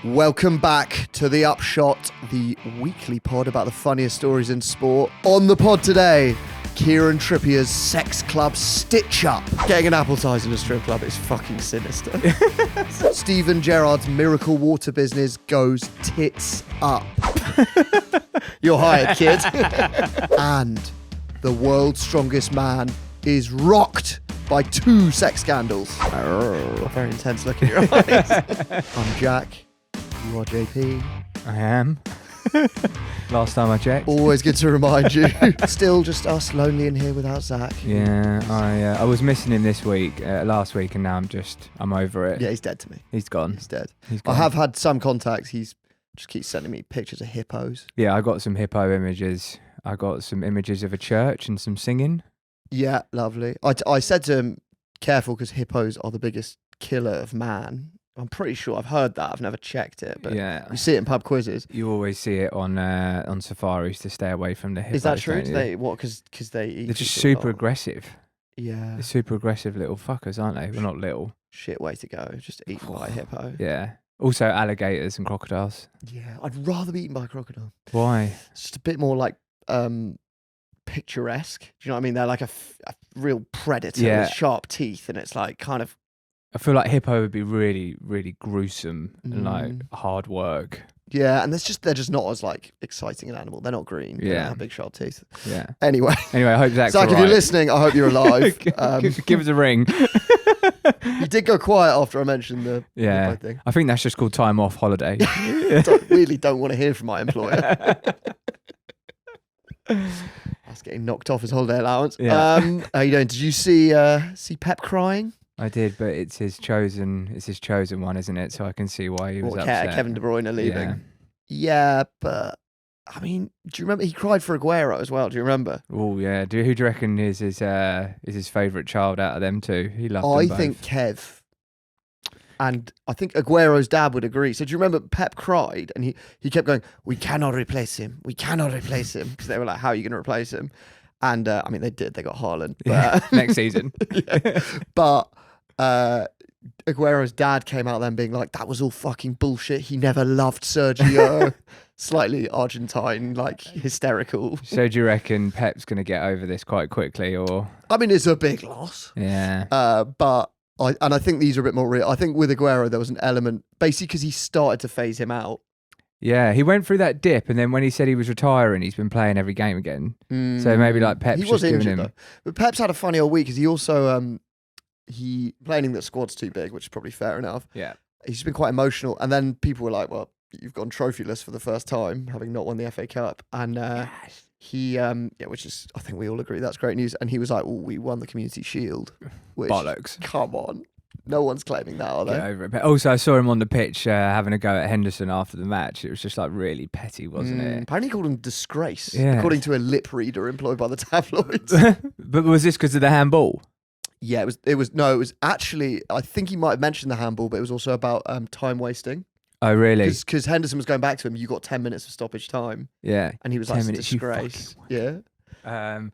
Welcome back to The Upshot, the weekly pod about the funniest stories in sport. On the pod today, Kieran Trippier's sex club stitch up. Getting an appetizer in a strip club is fucking sinister. Steven Gerrard's miracle water business goes tits up. You're hired, kid. And the world's strongest man is rocked by 2 sex scandals. Oh, very intense look in your eyes. I'm Jack. You are JP. I am. Last time I checked. Always good to remind you. Still just us lonely in here without Zach. Yeah, I was missing him this week, last week, and now I'm over it. Yeah, he's dead to me. He's gone. He's dead. He's gone. I have had some contacts. He's just keeps sending me pictures of hippos. Yeah, I got some hippo images. I got some images of a church and some singing. Yeah, lovely. I said to him, careful, because hippos are the biggest killer of man. I'm pretty sure I've heard that. I've never checked it, but yeah, you see it in pub quizzes. You always see it on safaris to stay away from the hippos. Is that true? Do they what? Because they eat. They're just super aggressive. Yeah, they're super aggressive little fuckers, aren't they? Well, not little. Shit way to go. Just eat by a hippo. Yeah. Also, alligators and crocodiles. Yeah, I'd rather be eaten by a crocodile. Why? It's just a bit more like picturesque. Do you know what I mean? They're like a real predator with sharp teeth, and it's like kind of. I feel like hippo would be really, really gruesome and like hard work. Yeah, and they're just not as like exciting an animal. They're not green. They don't have big sharp teeth. Yeah. Anyway, I hope Zach's Zach, all if you're listening, I hope you're alive. Give us a ring. You did go quiet after I mentioned the hippo thing. I think that's just called time off holiday. Really don't want to hear from my employer. That's getting knocked off his holiday allowance. Yeah. How you doing? Did you see Pep crying? I did, but it's his chosen one, isn't it? So I can see why he was upset. Kevin De Bruyne leaving. Yeah, but I mean, do you remember he cried for Aguero as well? Do you remember? Oh yeah. Who do you reckon is his favourite child out of them two? He loved them both. I think Kev, and I think Aguero's dad would agree. So do you remember Pep cried and he kept going, "We cannot replace him. We cannot replace him," because they were like, "How are you going to replace him?" And I mean, they did. They got Haaland next season. But Aguero's dad came out then being like, "That was all fucking bullshit. He never loved Sergio." Slightly Argentine, like hysterical. So do you reckon Pep's going to get over this quite quickly, or? I mean, it's a big loss. Yeah. But I think these are a bit more real. I think with Aguero there was an element basically because he started to phase him out. Yeah, he went through that dip, and then when he said he was retiring, he's been playing every game again. So maybe like Pep's just giving him. Though. But Pep's had a funny old week because he also he complaining that squad's too big, which is probably fair enough. Yeah, he's been quite emotional, and then people were like, "Well, you've gone trophyless for the first time, having not won the FA Cup," and he which is I think we all agree that's great news. And he was like, "Oh, we won the Community Shield." Which, bollocks! Come on. No one's claiming that, are they? Get over it. But also, I saw him on the pitch having a go at Henderson after the match. It was just like really petty, wasn't it? Apparently he called him disgrace, yeah. According to a lip reader employed by the tabloids. But was this because of the handball? Yeah, it was actually, I think he might have mentioned the handball, but it was also about time wasting. Oh, really? Because Henderson was going back to him, you got 10 minutes of stoppage time. Yeah. And he was like, disgrace. Yeah.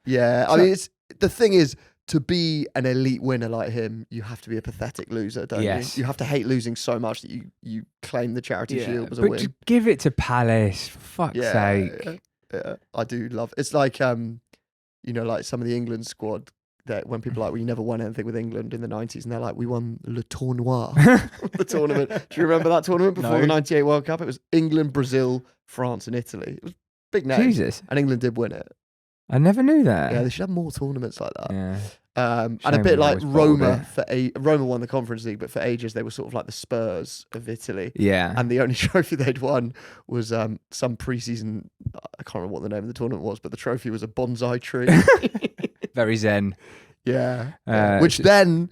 Yeah. I mean, the thing is, to be an elite winner like him, you have to be a pathetic loser, don't you? You have to hate losing so much that you claim the Charity Shield as a win. But give it to Palace, for fuck's sake. Yeah, I do love. It's like like some of the England squad that when people are like, "We never won anything with England in the 90s," and they're like, "We won Le Tournoi," the tournament. Do you remember that tournament before the 98 World Cup? It was England, Brazil, France, and Italy. It was big names. Jesus, and England did win it. I never knew that. Yeah, they should have more tournaments like that. Yeah. And a bit like Roma Roma won the Conference League, but for ages they were sort of like the Spurs of Italy. Yeah. And the only trophy they'd won was some pre-season. I can't remember what the name of the tournament was, but the trophy was a bonsai tree. Very zen. Yeah. Which then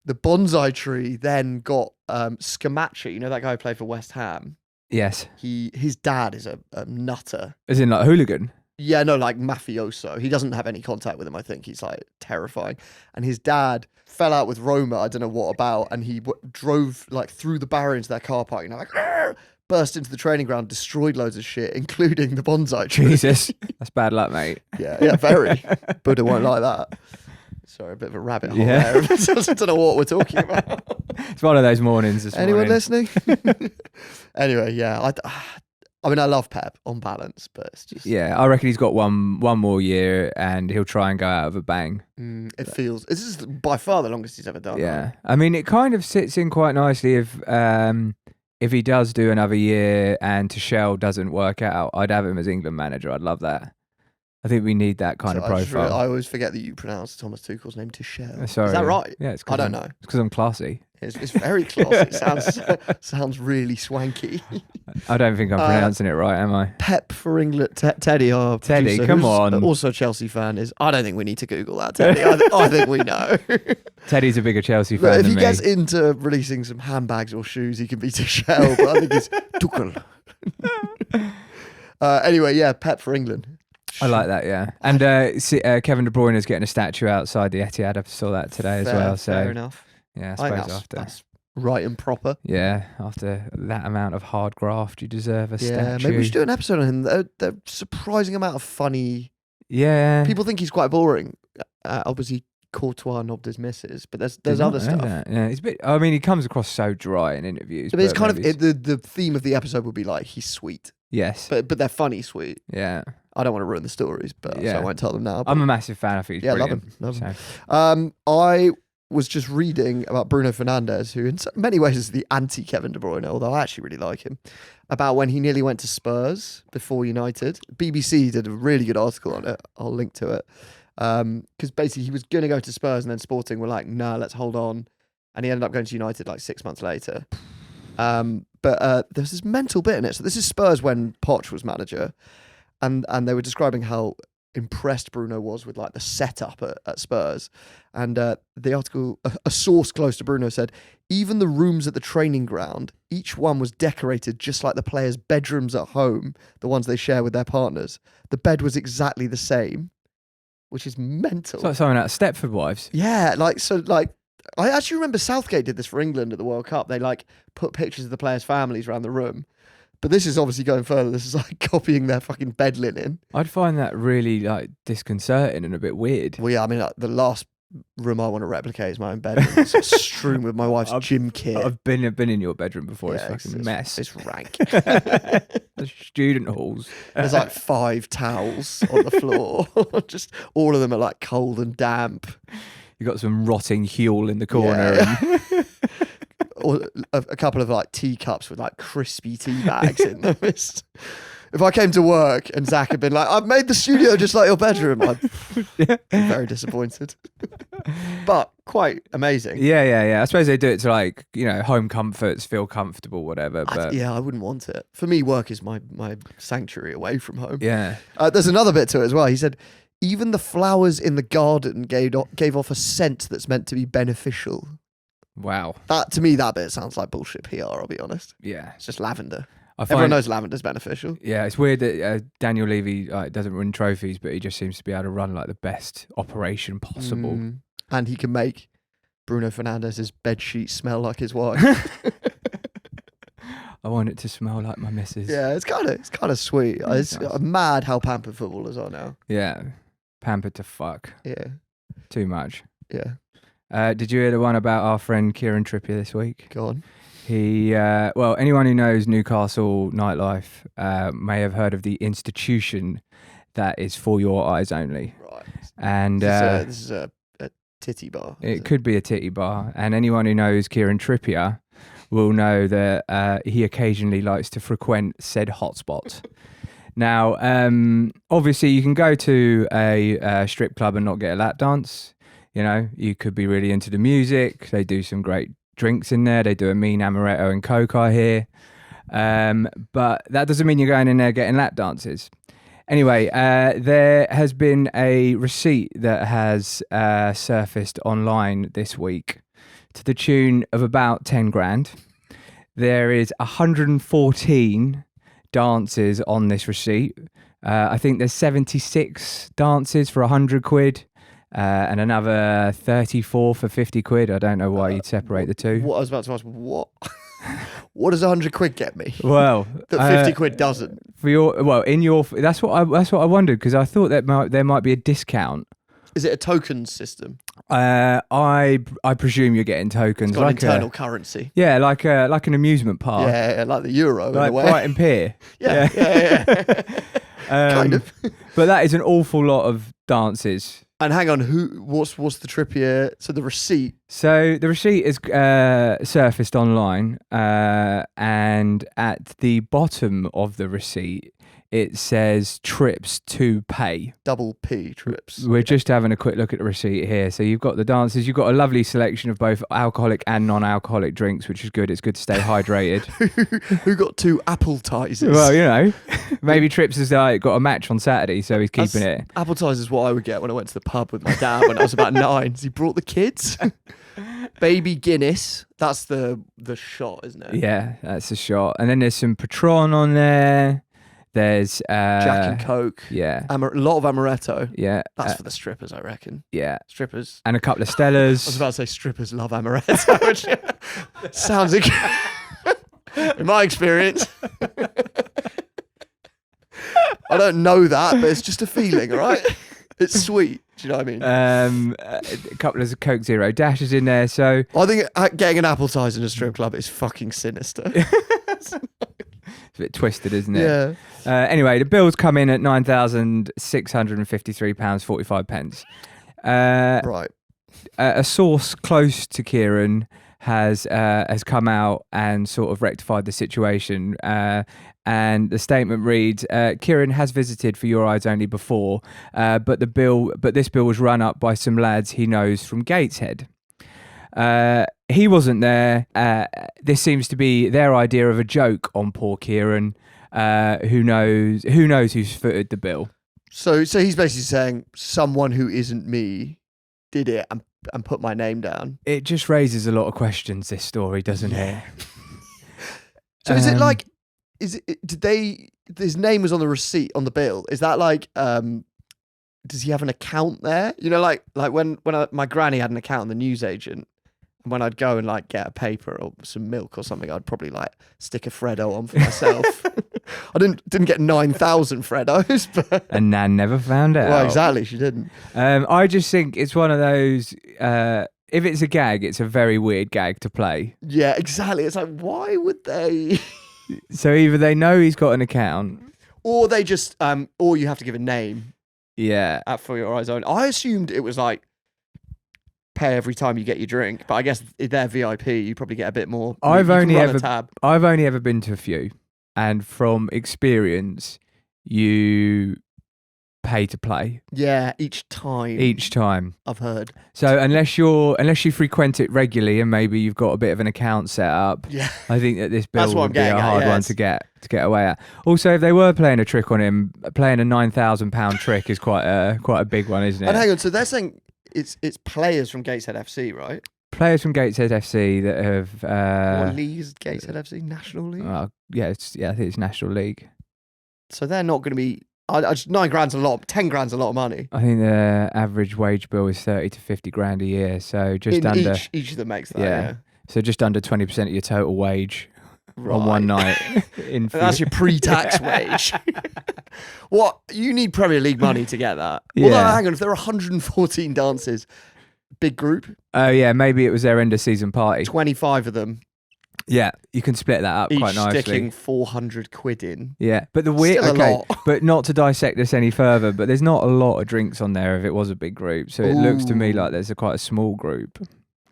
the bonsai tree then got Scamacci. You know that guy who played for West Ham. Yes. His dad is a nutter. As in like a hooligan. Yeah, no, like mafioso. He doesn't have any contact with him, I think. He's like terrifying. And his dad fell out with Roma, I don't know what about, and he drove like through the barrier into their car park, like, burst into the training ground, destroyed loads of shit, including the bonsai tree. Jesus, that's bad luck, mate. Yeah, very. Buddha won't like that. Sorry, a bit of a rabbit hole there. I don't know what we're talking about. It's one of those mornings this Anyone morning. listening? Anyway, yeah. I mean, I love Pep on balance, but it's just... Yeah, I reckon he's got one more year and he'll try and go out of a bang. It feels... This is by far the longest he's ever done. Yeah. Right? I mean, it kind of sits in quite nicely if he does do another year and Tuchel doesn't work out. I'd have him as England manager. I'd love that. I think we need that kind of profile. I always forget that you pronounce Thomas Tuchel's name Tuchel. Sorry. Is that right? Yeah, I don't know. It's because I'm classy. It's very classy. It sounds really swanky. I don't think I'm pronouncing it right, am I? Pep for England. Teddy, our Teddy, producer, come who's on. Also a Chelsea fan is. I don't think we need to Google that, Teddy. I think we know. Teddy's a bigger Chelsea fan But if than he me. gets into releasing some handbags or shoes, he can be Tuchel. But I think it's Tuchel. Anyway, yeah, Pep for England. I like that, yeah. And Kevin De Bruyne is getting a statue outside the Etihad. I saw that today as well. So fair enough. Yeah, I I think suppose that's right and proper. Yeah, after that amount of hard graft, you deserve a statue. Maybe we should do an episode on him. The surprising amount of funny. Yeah. People think he's quite boring. Obviously, Courtois knobbed his misses, but there's other stuff. Yeah, he's a bit. I mean, he comes across so dry in interviews. But it's kind of the theme of the episode would be like he's sweet. Yes, but they're funny sweet. Yeah. I don't want to ruin the stories, but so I won't tell them now. I'm a massive fan. I think he's brilliant. Love him. I was just reading about Bruno Fernandez, who in many ways is the anti-Kevin De Bruyne, although I actually really like him, about when he nearly went to Spurs before United. BBC did a really good article on it. I'll link to it. Because basically he was going to go to Spurs and then Sporting were like, nah, let's hold on. And he ended up going to United like 6 months later. But there's this mental bit in it. So this is Spurs when Poch was manager. And they were describing how impressed Bruno was with like the setup at Spurs. And the article, a source close to Bruno said, even the rooms at the training ground, each one was decorated just like the players' bedrooms at home, the ones they share with their partners. The bed was exactly the same, which is mental. It's like something out of Stepford Wives. Yeah, I actually remember Southgate did this for England at the World Cup. They like put pictures of the players' families around the room. But this is obviously going further. This is like copying their fucking bed linen. I'd find that really like disconcerting and a bit weird. Well, yeah, I mean, like, the last room I want to replicate is my own bedroom. It's strewn with my wife's gym kit. I've been in your bedroom before. It's fucking a mess. It's rank. The student halls. There's like 5 towels on the floor. Just all of them are like cold and damp. You got some rotting Huel in the corner. Yeah. Or a couple of like teacups with like crispy tea bags in them. If I came to work and Zach had been like, I've made the studio just like your bedroom, I'd be very disappointed. But quite amazing. Yeah. I suppose they do it to like, home comforts, feel comfortable, whatever. But I wouldn't want it. For me, work is my sanctuary away from home. Yeah. There's another bit to it as well. He said, even the flowers in the garden gave off a scent that's meant to be beneficial. Wow. To me, that bit sounds like bullshit PR, I'll be honest. Yeah. It's just lavender. Everyone knows lavender's beneficial. Yeah, it's weird that Daniel Levy doesn't win trophies, but he just seems to be able to run like the best operation possible. And he can make Bruno Fernandez's bedsheet smell like his wife. I want it to smell like my missus. Yeah, it's kind of sweet. It's nice. Mad how pampered footballers are now. Yeah, pampered to fuck. Yeah. Too much. Yeah. Did you hear the one about our friend Kieran Trippier this week? Go on. He, anyone who knows Newcastle nightlife may have heard of the institution that is for your eyes only. Right. And this is a titty bar. It could be a titty bar. And anyone who knows Kieran Trippier will know that he occasionally likes to frequent said hotspot. Now, obviously, you can go to a strip club and not get a lap dance. You could be really into the music. They do some great drinks in there. They do a mean amaretto and coke, I hear. But that doesn't mean you're going in there getting lap dances. Anyway, there has been a receipt that has surfaced online this week to the tune of about 10 grand. There is 114 dances on this receipt. I think there's 76 dances for 100 quid. And another 34 for 50 quid. I don't know why you'd separate the two. What I was about to ask, what does 100 quid get me? Well, that 50 quid doesn't. That's what I wondered, because I thought that there might be a discount Is it a token system? I presume you're getting tokens. It's got an internal currency. Yeah, like an amusement park. Yeah, like the euro in like a way. Brighton Pier. Yeah. Kind of. But that is an awful lot of dances. And hang on, what's the Trippier? So the receipt. So the receipt is surfaced online, and at the bottom of the receipt it says trips to pay. Double P trips. We're just having a quick look at the receipt here. So you've got the dances. You've got a lovely selection of both alcoholic and non-alcoholic drinks, which is good. It's good to stay hydrated. Who got 2 appetizers? Well, you know, maybe Trips has got a match on Saturday, so he's keeping it. Appetizers what I would get when I went to the pub with my dad when I was about 9. He brought the kids. Baby Guinness. That's the shot, isn't it? Yeah, that's a shot. And then there's some Patron on there. There's Jack and Coke. Yeah. A lot of amaretto. Yeah. That's for the strippers, I reckon. Yeah. Strippers. And a couple of Stellas. I was about to say strippers love amaretto. Which sounds in my experience. I don't know that, but it's just a feeling, all right? It's sweet. Do you know what I mean? A couple of Coke Zero dashes in there. So I think getting an appetizer in a strip club is fucking sinister. it's a bit twisted, isn't it? Yeah. Anyway, the bills come in at £9,653.45. Right. A source close to Kieran has come out and sort of rectified the situation. And the statement reads: Kieran has visited For Your Eyes Only before, but this bill was run up by some lads he knows from Gateshead. He wasn't there. This seems to be their idea of a joke on poor Kieran. Who knows who's footed the bill? So he's basically saying someone who isn't me did it and put my name down. It just raises a lot of questions, this story, doesn't it? So is it like, his name was on the receipt on the bill? Is that like, does he have an account there? You know, like when my granny had an account in the newsagent, and when I'd go and like get a paper or some milk or something, I'd probably like stick a Freddo on for myself. I didn't get 9,000 Freddos, but and Nan never found out. Well, exactly, she didn't. I just think it's one of those. If it's a gag, it's a very weird gag to play. Yeah, exactly. It's like, why would they? So either they know he's got an account, or they just, or you have to give a name. Yeah. At For Your Eyes Only. I assumed it was like pay every time you get your drink, but I guess if they're VIP, you probably get a bit more. I've only ever been to a few, and from experience, you pay to play. Yeah, each time. I've heard. So unless you frequent it regularly and maybe you've got a bit of an account set up, yeah, I think that this bill would be a hard one to get away at. Also, if they were playing a trick on him, playing a £9,000 trick is quite a big one, isn't it? And hang on, so they're saying it's players from Gateshead FC, right? Players from Gateshead FC that have what league is Gateshead FC? National League? Yeah, I think it's National League. So they're not going to be. £9,000's a lot. 10 grand's a lot of money. I think the average wage bill is 30 to 50 grand a year. So just under each of them makes that. Yeah. So just under 20% of your total wage on one night. That's your pre-tax wage. What, you need Premier League money to get that. Yeah. Although, hang on, if there are 114 dances, big group. Oh yeah, maybe it was their end of season party. 25 of them. Yeah, you can split that up quite nicely. Each sticking 400 quid in. Yeah, but but not to dissect this any further, but there's not a lot of drinks on there if it was a big group. So it looks to me like there's quite a small group.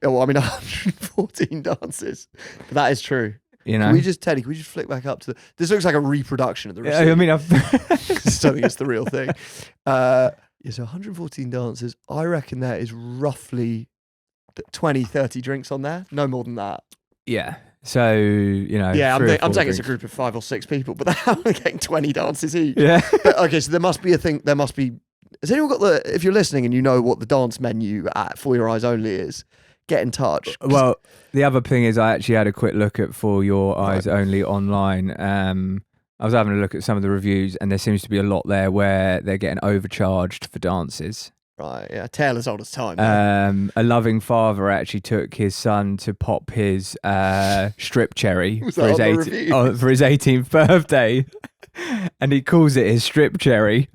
Oh, well, I mean, 114 dances. But that is true. You know, can we just flick back up to this looks like a reproduction of the receipt. I mean, I just don't think it's the real thing. So 114 dances. I reckon there is roughly 20, 30 drinks on there. No more than that. Yeah. So, you know. Yeah, I'm saying it's a group of 5 or 6 people, but they're getting 20 dances each. Yeah. But, okay, so there must be a thing. There must be. Has anyone got if you're listening and you know what the dance menu at For Your Eyes Only is, get in touch. Well, the other thing is I actually had a quick look at For Your Eyes Only online. I was having a look at some of the reviews and there seems to be a lot there where they're getting overcharged for dances. Right, yeah, tale as old as time. A loving father actually took his son to pop his strip cherry for his 18th birthday, and he calls it his strip cherry.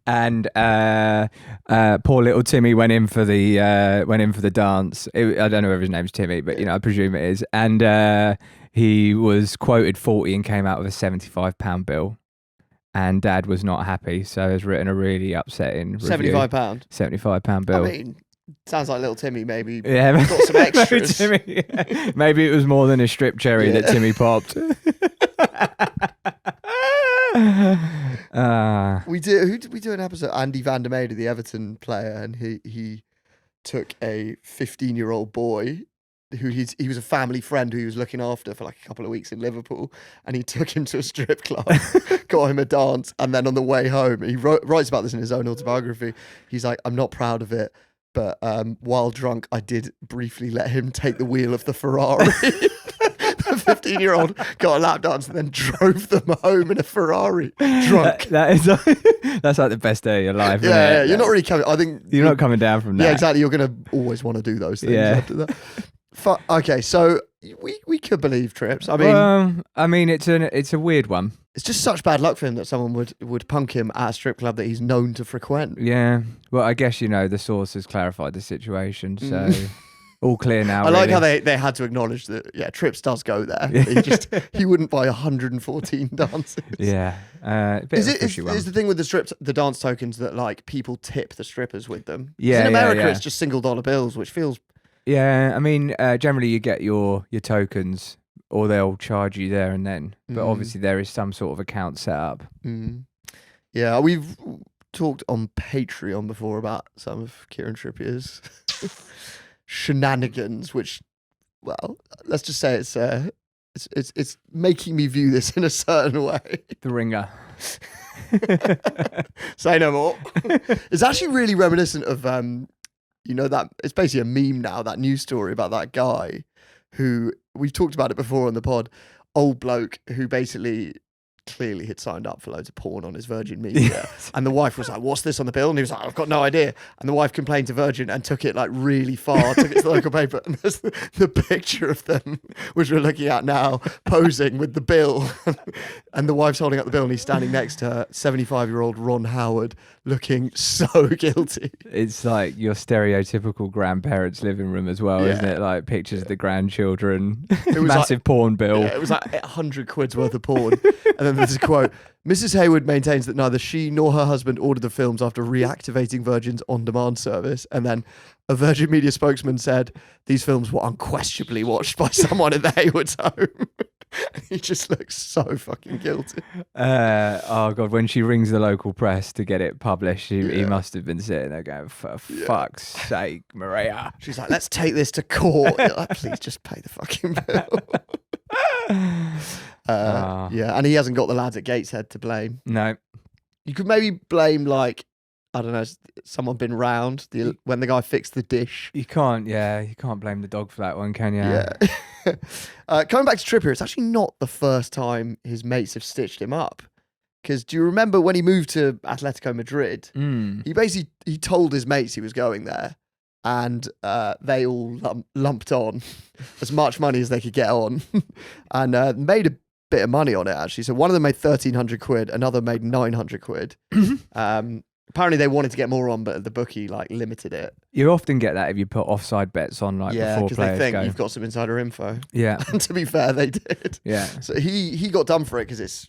And poor little Timmy went in for the dance. I don't know if his name's Timmy, but I presume it is. And he was quoted 40 and came out with a £75 bill. And Dad was not happy, so has written a really upsetting review. £75? £75 bill. I mean, sounds like little Timmy maybe got some extras. Maybe it was more than a strip cherry that Timmy popped. Who did we do an episode? Andy van der Meijden, the Everton player, and he took a 15-year-old boy who he was a family friend who he was looking after for like a couple of weeks in Liverpool, and he took him to a strip club, got him a dance, and then on the way home, he writes about this in his own autobiography. He's like, I'm not proud of it, but while drunk, I did briefly let him take the wheel of the Ferrari. The 15-year-old got a lap dance and then drove them home in a Ferrari, drunk. That's like the best day of your life. Yeah, you're not really coming. I think you're not coming down from that. Yeah, exactly. You're gonna always want to do those things after that. Okay, so we could believe Trips. I mean, it's a weird one. It's just such bad luck for him that someone would punk him at a strip club that he's known to frequent. Yeah. Well, I guess the source has clarified the situation, so all clear now. I like how they had to acknowledge that. Yeah, Trips does go there. He wouldn't buy 114 dances. Yeah. Is the thing with the dance tokens that like people tip the strippers with them? Yeah. In America, it's just $single bills, which feels. Yeah, I mean, generally you get your tokens, or they'll charge you there and then. But obviously there is some sort of account set up. Yeah, we've talked on Patreon before about some of Kieran Trippier's shenanigans, which, well, let's just say it's making me view this in a certain way. The Ringer. Say no more. It's actually really reminiscent of that it's basically a meme now, that news story about that guy who we've talked about it before on the pod, old bloke who basically clearly had signed up for loads of porn on his Virgin Media. Yes. And the wife was like, what's this on the bill? And he was like, I've got no idea. And the wife complained to Virgin and took it like really far, took it to the local paper. And there's the picture of them, which we're looking at now, posing with the bill. And the wife's holding up the bill and he's standing next to her, 75-year-old Ron Howard, looking so guilty. It's like your stereotypical grandparents' living room as well, isn't it? Like pictures of the grandchildren, it was massive porn bill. Yeah, it was like 100 quid's worth of porn. And then there's a quote, Mrs. Hayward maintains that neither she nor her husband ordered the films after reactivating Virgin's on-demand service. And then a Virgin Media spokesman said these films were unquestionably watched by someone in the Hayward's home. He just looks so fucking guilty. Oh God, when she rings the local press to get it published, he must have been sitting there going, for fuck's sake, Maria. She's like, let's take this to court. You're like, please just pay the fucking bill. Yeah, and he hasn't got the lads at Gateshead to blame. No. You could maybe blame, like, I don't know, someone been round when the guy fixed the dish. You can't blame the dog for that one, can you? Yeah. Coming back to Trippier, it's actually not the first time his mates have stitched him up. Because do you remember when he moved to Atletico Madrid? He told his mates he was going there, and they all lumped on as much money as they could get on, and made a bit of money on it, actually. So one of them made 1,300 quid, another made 900 quid. Apparently they wanted to get more on, but the bookie limited it. You often get that if you put offside bets on before players go. Yeah, because they think you've got some insider info. Yeah. And to be fair, they did. Yeah. So he got done for it because it's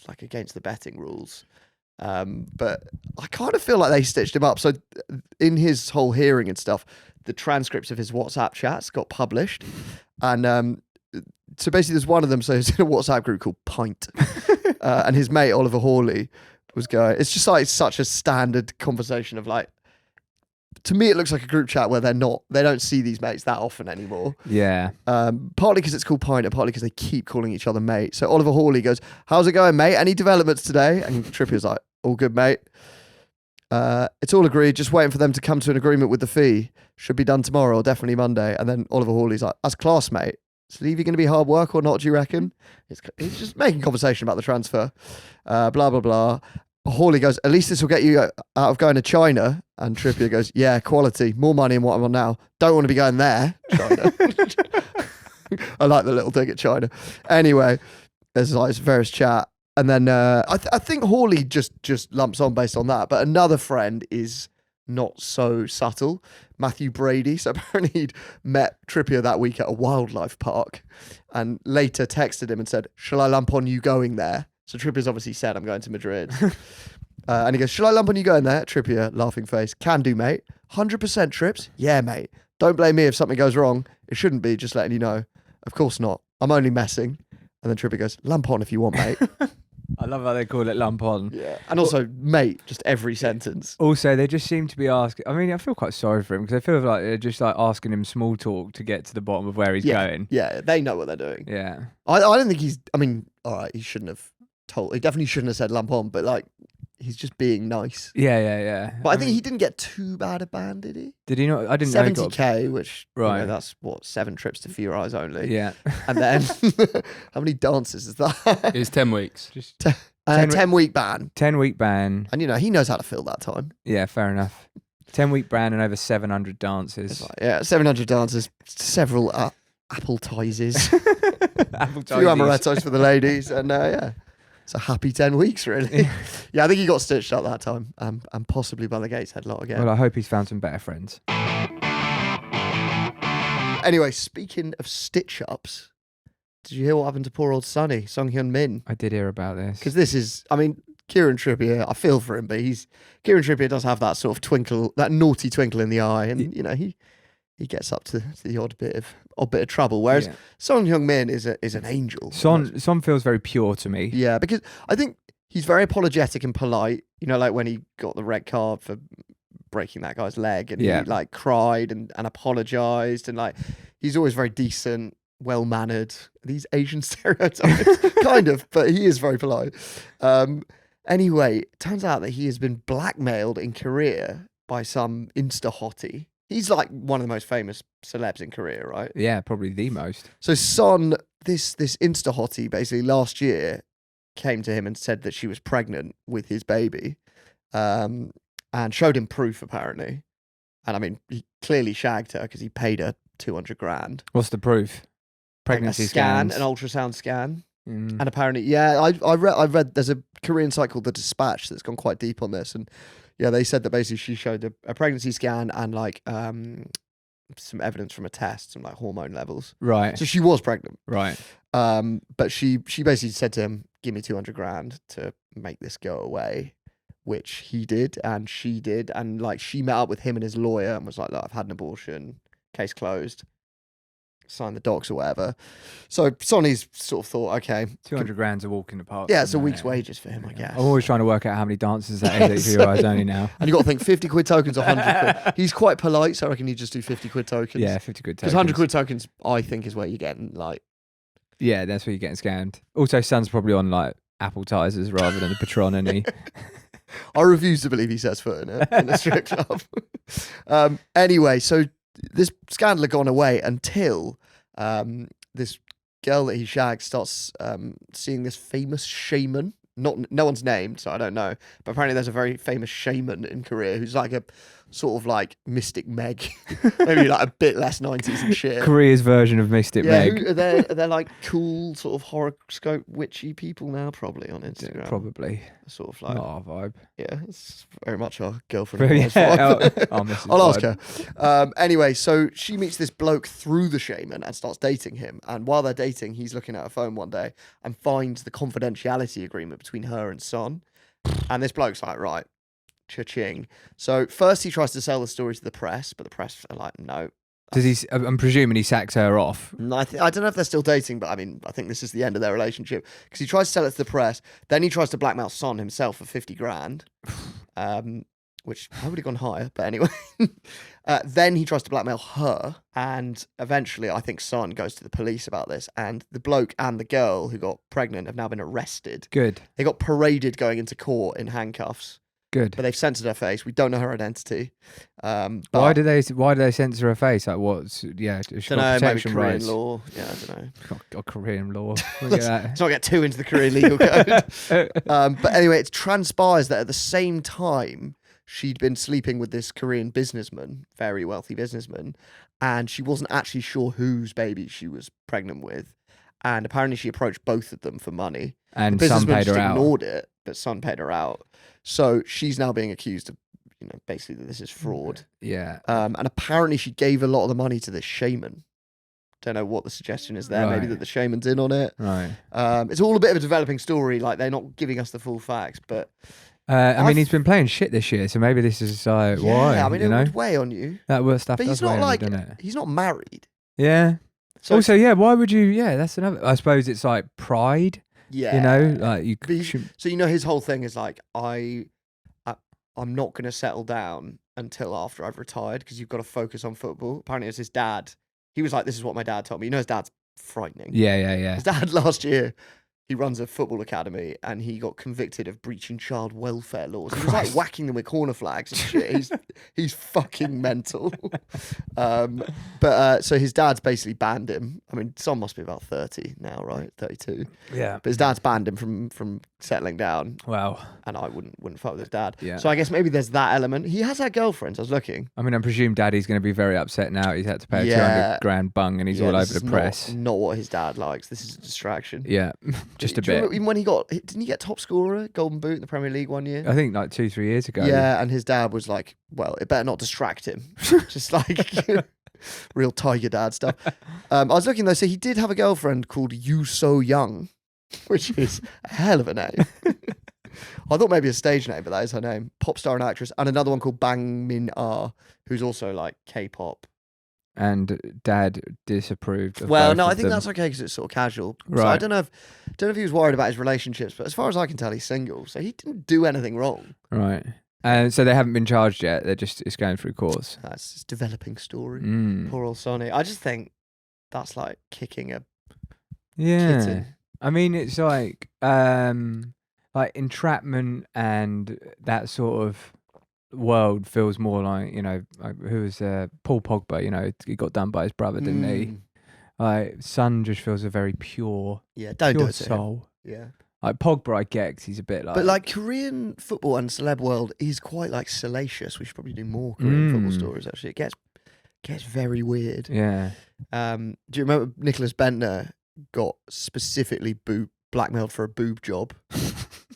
like against the betting rules. But I kind of feel like they stitched him up. So in his whole hearing and stuff, the transcripts of his WhatsApp chats got published. And so basically there's one of them, so he's in a WhatsApp group called Pint. And his mate, Oliver Hawley, was going, it's just like such a standard conversation of like, to me it looks like a group chat where they don't see these mates that often anymore. Yeah. Partly because it's called Pint and partly because they keep calling each other mate. So Oliver Hawley goes, how's it going, mate? Any developments today? And Trippier's like, all good, mate. It's all agreed, just waiting for them to come to an agreement with the fee. Should be done tomorrow or definitely Monday. And then Oliver Hawley's like, that's class, mate. Is Levy going to be hard work or not, do you reckon? He's just making conversation about the transfer. Blah, blah, blah. Hawley goes, at least this will get you out of going to China. And Trippier goes, yeah, quality, more money than what I'm on now. Don't want to be going there, China. I like the little dig at China. Anyway, there's like this various chat. And then I think Hawley just lumps on based on that. But another friend is not so subtle, Matthew Brady. So apparently he'd met Trippier that week at a wildlife park and later texted him and said, "Shall I lump on you going there?" So Trippier's obviously said, "I'm going to Madrid." And he goes, "Shall I lump on you going there?" Trippier, laughing face, "Can do, mate. 100% trips? Yeah, mate. Don't blame me if something goes wrong. It shouldn't be, just letting you know." "Of course not. I'm only messing." And then Trippier goes, "Lump on if you want, mate." I love how they call it lump on. Yeah. And also, mate, just every sentence. Also, they just seem to be asking. I mean, I feel quite sorry for him because I feel like they're just like asking him small talk to get to the bottom of where he's going. Yeah, they know what they're doing. Yeah. I don't think he's, I mean, all right, he shouldn't have he definitely shouldn't have said lump on, but like, he's just being nice. Yeah. But I think he didn't get too bad a ban, did he? Did he not? I didn't know. 70k, which, right. That's what, 7 trips to Few Eyes only. Yeah. And then, how many dances is that? It's 10 weeks. Just 10-week ban. 10-week ban. And he knows how to fill that time. Yeah, fair enough. 10-week ban and over 700 dances. Like, 700 dances, several appletizes, Appletizes. few amarettos for the ladies, and it's a happy 10 weeks, really. Yeah, I think he got stitched up that time, and possibly by the Gateshead lot again. Well, I hope he's found some better friends. Anyway, speaking of stitch-ups, did you hear what happened to poor old Sonny, Heung-min? I did hear about this. Because this is, I mean, Kieran Trippier, I feel for him, but Kieran Trippier does have that sort of twinkle, that naughty twinkle in the eye, and, he gets up to the odd bit of trouble. Whereas Son Heung-min is an angel. Son feels very pure to me. Yeah, because I think he's very apologetic and polite. Like when he got the red card for breaking that guy's leg, and he like cried and apologized, and like he's always very decent, well mannered. These Asian stereotypes, kind of, but he is very polite. Anyway, it turns out that he has been blackmailed in Korea by some Insta hottie. He's like one of the most famous celebs in Korea, right? Yeah, probably the most. So Son, this Insta hottie, basically last year came to him and said that she was pregnant with his baby, and showed him proof apparently. And I mean, he clearly shagged her because he paid her 200 grand. What's the proof? Pregnancy a scan, scans. an ultrasound scan. Mm. And apparently, I read there's a Korean site called The Dispatch that's gone quite deep on this, and they said that basically she showed a pregnancy scan and like some evidence from a test, some like hormone levels. Right. So she was pregnant. Right. But she basically said to him, "Give me 200 grand to make this go away," which he did, and she did, and like she met up with him and his lawyer and was like, "Look, I've had an abortion, case closed." Sign the docs or whatever. So Sonny's sort of thought, okay, 200 grand's a walk in the park. yeah, it's a week's wages for him, I guess. I'm always trying to work out how many dances that is at Few Eyes only now. And you got to think 50 quid tokens or 100 quid. He's quite polite, so I reckon you just do 50 quid tokens. Yeah, 50 quid tokens. Because 100 quid tokens, I think, is where you're getting like. Yeah, that's where you're getting scammed. Also, Son's probably on like appletizers rather than a Patron, and he. I refuse to believe he sets foot in a strip club. Anyway, so this scandal had gone away until this girl that he shagged starts seeing this famous shaman. No one's named, so I don't know. But apparently there's a very famous shaman in Korea who's like a sort of like Mystic Meg. Maybe like a bit less 90s and shit. Korea's version of Mystic Meg. They're like cool sort of horoscope witchy people now, probably on Instagram. Yeah, probably. Sort of like. Not our vibe. Yeah, it's very much our girlfriend. I'll ask her. Anyway, so she meets this bloke through the shaman and starts dating him. And while they're dating, he's looking at her phone one day and finds the confidentiality agreement between her and Son. And this bloke's like, right, cha-ching. So first he tries to sell the story to the press, but the press are like, no. Does he? I'm presuming he sacks her off. I don't know if they're still dating, but I mean, I think this is the end of their relationship because he tries to sell it to the press. Then he tries to blackmail Son himself for 50 grand, which I would have gone higher, but anyway. Then he tries to blackmail her, and eventually I think Son goes to the police about this, and the bloke and the girl who got pregnant have now been arrested. Good. They got paraded going into court in handcuffs. Good. But they've censored her face. We don't know her identity. But why do they censor her face? Like what's she got protection maybe Korean rights. law. Yeah, I don't know. Got Korean law. Look at that. Let's not get too into the Korean legal code. But anyway, it transpires that at the same time she'd been sleeping with this Korean businessman, very wealthy businessman, and she wasn't actually sure whose baby she was pregnant with. and apparently she approached both of them for money. And the Son businessman paid her just out. ignored it, but Son paid her out. So she's now being accused of, basically that this is fraud. Yeah. And apparently she gave a lot of the money to this shaman. Don't know what the suggestion is there. Maybe Right. that the shaman's in on it. Right. It's all a bit of a developing story. Like, they're not giving us the full facts, but I mean, he's been playing shit this year, so maybe this is why. I mean, you it know, would weigh on you. that worst stuff But does he's not weigh on like you, doesn't it? he's not married. Yeah. So Also, yeah, why would you? Yeah, that's another. I suppose it's like pride. yeah, You know, like you. But so his whole thing is like, I'm not going to settle down until after I've retired because you've got to focus on football. Apparently, it's his dad. He was like, "This is what my dad told me." His dad's frightening. Yeah. His dad last year, he runs a football academy and he got convicted of breaching child welfare laws. He was like whacking them with corner flags and shit. He's fucking mental. So his dad's basically banned him. I mean, Son must be about 30 now, right? 32. Yeah. But his dad's banned him from settling down. Wow. And I wouldn't fuck with his dad. Yeah. So I guess maybe there's that element. He has had girlfriends. I was looking. I mean, I presume Daddy's going to be very upset now. He's had to pay a Yeah. 200 grand bung, and he's Yeah, all this over the is press. Not what his dad likes. This is a distraction. Yeah, just a Do you bit. remember even when didn't he get top scorer, Golden Boot in the Premier League one year? I think like 2-3 years ago. Yeah, and his dad was like, well, it better not distract him. Just like real tiger dad stuff. I was looking though, so he did have a girlfriend called You So Young, which is a hell of a name. I thought maybe a stage name, but that is her name. Pop star and actress. And another one called Bang Min Ah, who's also like K-pop. And Dad disapproved of Well, both no, of I think them. that's okay because it's sort of casual. So I Right. don't know if he was worried about his relationships, but as far as I can tell, he's single, so he didn't do anything wrong. Right. And so they haven't been charged yet. It's going through courts. That's his developing story. Mm. Poor old Sonny. I just think that's like kicking a Yeah. kitten. I mean, it's like entrapment and that sort of world feels more like, like, who was Paul Pogba, he got done by his brother, didn't he? Mm. Like, Son just feels a very pure Yeah, don't do pure it to him. soul. Yeah. Like Pogba, I get 'cause he's a bit like... But like Korean football and celeb world is quite like salacious. We should probably do more Korean football stories, actually. It gets very weird. Yeah. Do you remember Nicholas Bentner got specifically blackmailed for a boob job?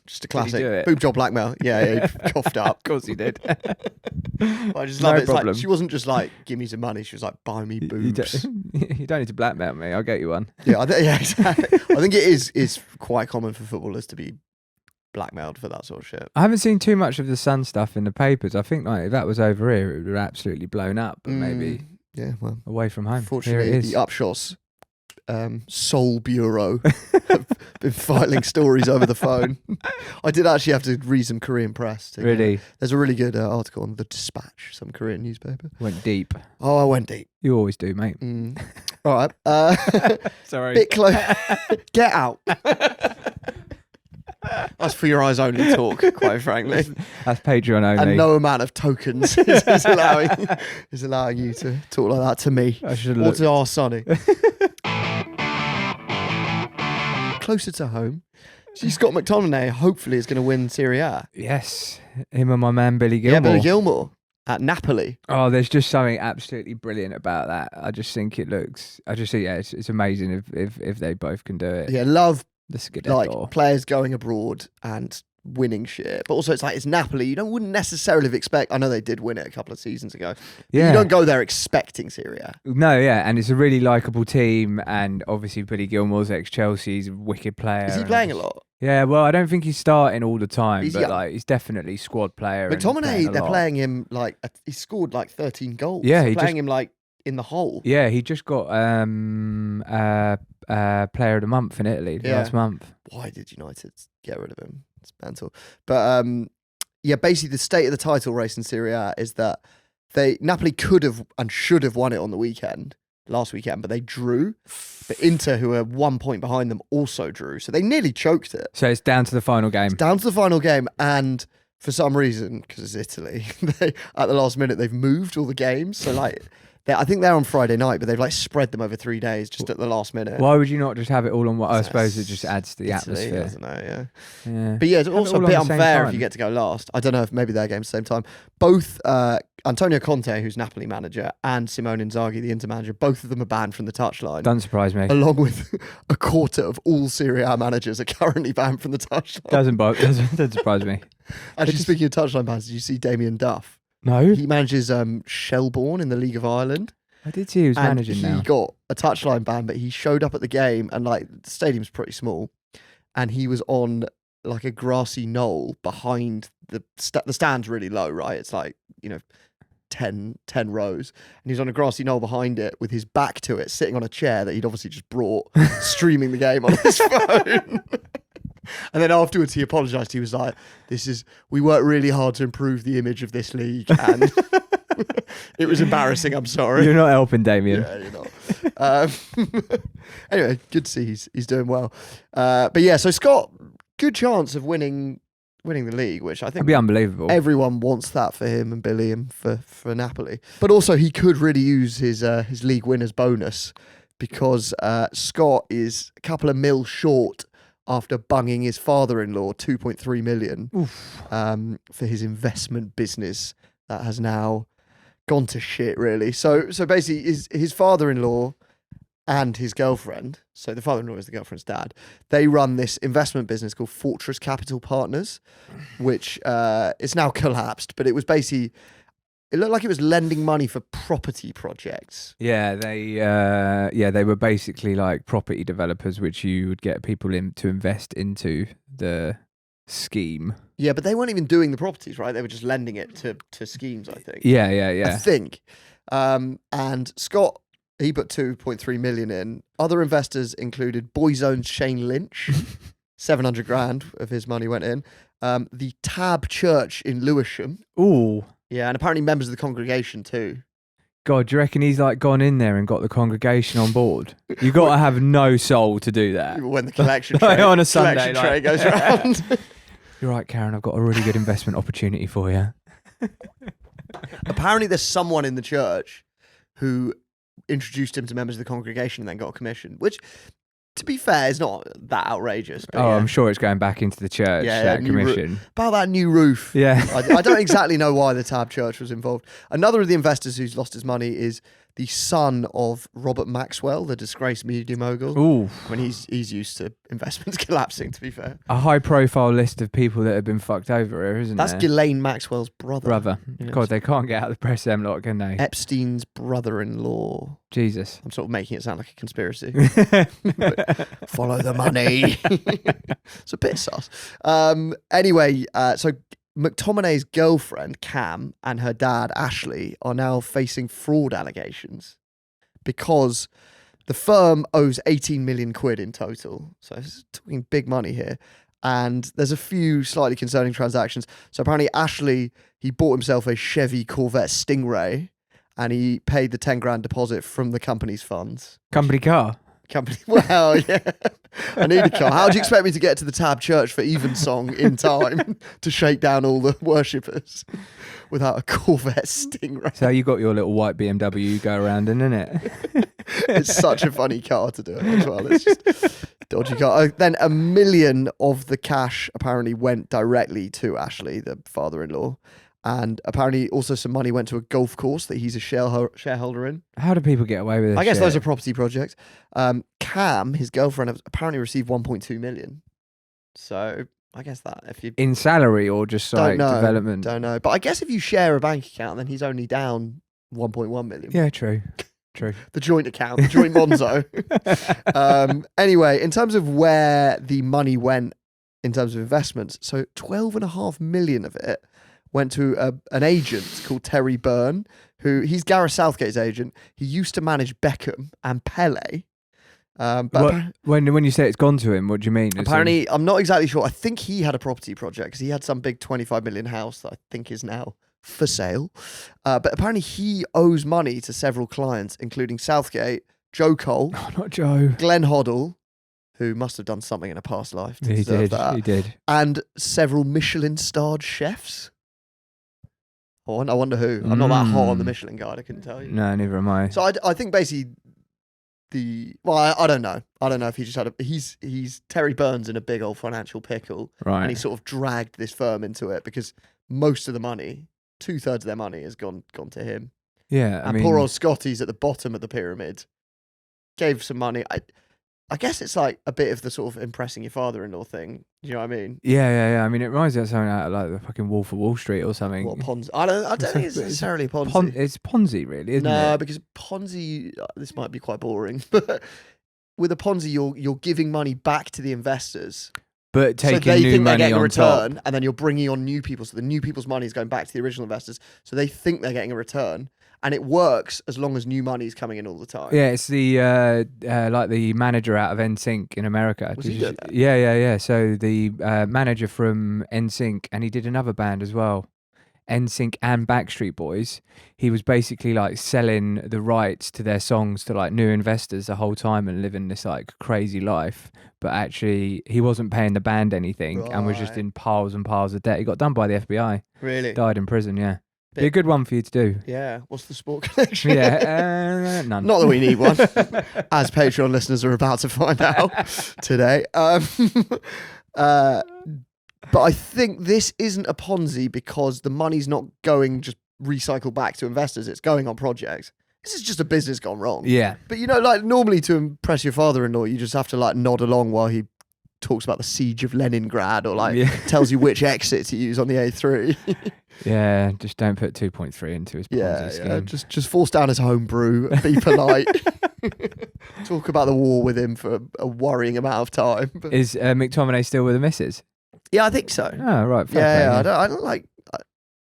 Just a classic. do it? Boob job blackmail. Yeah, he coughed up. Of course he did. I just love No it. It's like, problem. she wasn't just like, give me some money. She was like, buy me boobs. You don't need to blackmail me. I'll get you one. Yeah, exactly. I think it is quite common for footballers to be blackmailed for that sort of shit. I haven't seen too much of the Sun stuff in the papers. I think like if that was over here, it would have absolutely blown up. But maybe Yeah, well, away from home. Here it fortunately, is. the Upshots Soul Bureau have been filing stories over the phone. I did actually have to read some Korean press. Really There's a really good article on The Dispatch, some Korean newspaper. went deep. Oh, I went deep. You always do, mate. All right. Sorry. Bit close. Get out. That's for your eyes only talk, quite frankly. That's Patreon only. And no amount of tokens is allowing you to talk like that to me. I should Or look. to our Sonny. Closer to home. See, Scott McTominay hopefully is going to win Serie A. Yes, him and my man Billy Gilmore. Yeah, Billy Gilmore at Napoli. Oh, there's just something absolutely brilliant about that. I just think it looks. I just think it's amazing if they both can do it. Yeah, love The Scudetto. like players going abroad and winning shit. But also it's Napoli. You wouldn't necessarily expect. I know they did win it a couple of seasons ago. But you don't go there expecting Serie A. No, yeah, and it's a really likeable team, and obviously Billy Gilmore's ex-Chelsea, he's a wicked player. Is he playing a lot? Yeah, well, I don't think he's starting all the time, He's but young. like he's definitely squad player. and McTominay, playing a they're lot. playing him like he scored like 13 goals. Yeah, They're he playing him like in the hole. Yeah, he just got player of the month in Italy last month. Why did United get rid of him? It's mental. But yeah, basically the state of the title race in Serie A is that Napoli could have and should have won it on the last weekend, but they drew. But Inter, who are 1 point behind them, also drew. So they nearly choked it. So it's down to the final game. It's down to the final game, and for some reason, because it's Italy, at the last minute they've moved all the games. So like I think they're on Friday night, but they've like spread them over 3 days just at the last minute. Why would you not just have it all on one? I suppose it just adds to the Italy, atmosphere. I don't know, yeah. Yeah. But yeah, it's Have it also all a on bit the same unfair if time. you get to go last. I don't know if maybe their games at the same time. Both Antonio Conte, who's Napoli manager, and Simone Inzaghi, the Inter manager, both of them are banned from the touchline. Doesn't surprise me. Along with a quarter of all Serie A managers are currently banned from the touchline. Doesn't surprise me. Actually, speaking of touchline bans, did you see Damien Duff? No. He manages Shelbourne in the League of Ireland. I did see he was And managing now. he got a touchline ban, but he showed up at the game, and like the stadium's pretty small, and he was on like a grassy knoll behind the stand's really low, right? It's like 10 rows, and he's on a grassy knoll behind it with his back to it, sitting on a chair that he'd obviously just brought, streaming the game on his phone. And then afterwards he apologised. He was like, we worked really hard to improve the image of this league, and it was embarrassing, I'm sorry. You're not helping, Damien. Yeah, you're not. Anyway, good to see he's doing well. But yeah, so Scott, good chance of winning the league, which I think It'd be unbelievable. everyone wants that for him and Billy and for Napoli. But also he could really use his league winners bonus, because Scott is a couple of mil short after bunging his father-in-law 2.3 million for his investment business that has now gone to shit, really. So basically his father-in-law and his girlfriend, so the father-in-law is the girlfriend's dad, they run this investment business called Fortress Capital Partners, which is now collapsed, but it was basically, it looked like it was lending money for property projects. Yeah, they were basically like property developers, which you would get people in to invest into the scheme. Yeah, but they weren't even doing the properties, right? They were just lending it to schemes, I think. Yeah. I think. And Scott, he put 2.3 million in. Other investors included Boyzone's Shane Lynch, 700 grand of his money went in. The Tab Church in Lewisham. Ooh. Yeah, and apparently members of the congregation too. God, do you reckon he's like gone in there and got the congregation on board? You got to have no soul to do that. When the collection Like tray, on a Sunday, tray goes around. You're right, Karen, I've got a really good investment opportunity for you. Apparently there's someone in the church who introduced him to members of the congregation and then got a commission, which, to be fair, is not that outrageous. But Oh, yeah. I'm sure it's going back into the church, that new commission. About that new roof. Yeah. I don't exactly know why the Tab Church was involved. Another of the investors who's lost his money is the son of Robert Maxwell, the disgraced media mogul. Ooh. I mean, he's used to investments collapsing, to be fair. A high-profile list of people that have been fucked over here, isn't That's there? Ghislaine Maxwell's brother. Yes. God, they can't get out of the press them lot, can they? Epstein's brother-in-law. Jesus. I'm sort of making it sound like a conspiracy. Follow the money. It's a bit sus. Anyway, so McTominay's girlfriend, Cam, and her dad, Ashley, are now facing fraud allegations because the firm owes 18 million quid in total. So it's talking big money here. And there's a few slightly concerning transactions. So apparently Ashley, he bought himself a Chevy Corvette Stingray and he paid the 10 grand deposit from the company's funds. Company car. Well, yeah. I need a car. How do you expect me to get to the Tab Church for Evensong in time to shake down all the worshippers without a Corvette Stingray? So you got your little white BMW you go around in, innit? It's such a funny car to do it as well. It's just dodgy car. Then 1 million of the cash apparently went directly to Ashley, the father-in-law. And apparently also some money went to a golf course that he's a shareholder in. How do people get away with this? I guess shit? those are property projects. Cam, his girlfriend, has apparently received 1.2 million. So I guess that if you in salary or just like development. Don't know. But I guess if you share a bank account, then he's only down 1.1 million. Yeah, true. The joint account, the joint Monzo. Anyway, in terms of where the money went in terms of investments, so 12.5 million of it went to an agent called Terry Byrne, who he's Gareth Southgate's agent. He used to manage Beckham and Pele. When you say it's gone to him, what do you mean? Apparently, I'm not exactly sure. I think he had a property project because he had some big 25 million house that I think is now for sale. But apparently he owes money to several clients, including Southgate, Joe Cole, not Joe, Glenn Hoddle, who must have done something in a past life to deserve that. He did. And several Michelin-starred chefs. Oh, I wonder who. I'm not that hot on the Michelin Guide. I couldn't tell you. No, neither am I. So I think basically I don't know. I don't know if he just had he's Terry Burns in a big old financial pickle, Right. and he sort of dragged this firm into it because most of the money, 2/3 of their money, has gone to him. Yeah, And poor old Scotty's at the bottom of the pyramid. Gave some money. I guess it's like a bit of the sort of impressing your father-in-law thing. You know what I mean? Yeah. I mean, it reminds me of something out of like the fucking Wolf of Wall Street or something. What Ponzi? I don't think it's necessarily Ponzi. It's Ponzi, really, isn't it? No, because Ponzi. This might be quite boring, but with a Ponzi, you're giving money back to the investors. But taking so they new think they're money getting a on return, top. and then you're bringing on new people. So the new people's money is going back to the original investors. So they think they're getting a return, and it works as long as new money is coming in all the time. Yeah, it's the like the manager out of NSYNC in America. Was he doing that? Yeah. So the manager from NSYNC, and he did another band as well, NSYNC and Backstreet Boys. He was basically like selling the rights to their songs to like new investors the whole time and living this like crazy life. But actually, he wasn't paying the band anything and was just in piles and piles of debt. He got done by the FBI. Really? Died in prison. Yeah. Be a good one for you to do. Yeah. What's the sport connection? Yeah, none. Not that we need one, as Patreon listeners are about to find out today. But I think this isn't a Ponzi because the money's not going just recycled back to investors. It's going on projects. This is just a business gone wrong. Yeah. But you know, like normally to impress your father-in-law, you just have to like nod along while he talks about the siege of Leningrad or like tells you which exit to use on the A3. Yeah, just don't put 2.3 into his Ponzi scheme. Yeah, just force down his home brew, be polite. Talk about the war with him for a worrying amount of time. But Is McTominay still with the missus? yeah, I think so. Oh, right. Yeah,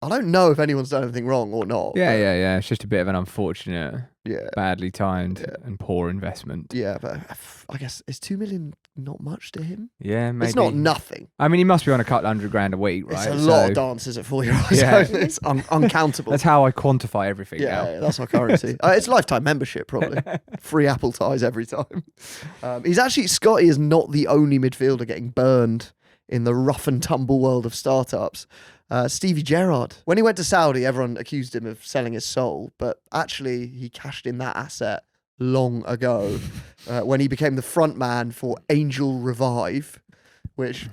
I don't know if anyone's done anything wrong or not. Yeah. It's just a bit of an unfortunate, Yeah. badly timed and poor investment. Yeah, but I guess is 2 million not much to him? Yeah, maybe. It's not nothing. I mean, he must be on a couple $100,000 a week, right? It's a lot of dances at 4 year olds. Yeah. It's uncountable. That's how I quantify everything now. Yeah, that's our currency. It's lifetime membership, probably. Free apple ties every time. Scotty is not the only midfielder getting burned in the rough and tumble world of startups. Stevie Gerrard. When he went to Saudi, everyone accused him of selling his soul, but actually he cashed in that asset long ago when he became the front man for Angel Revive, which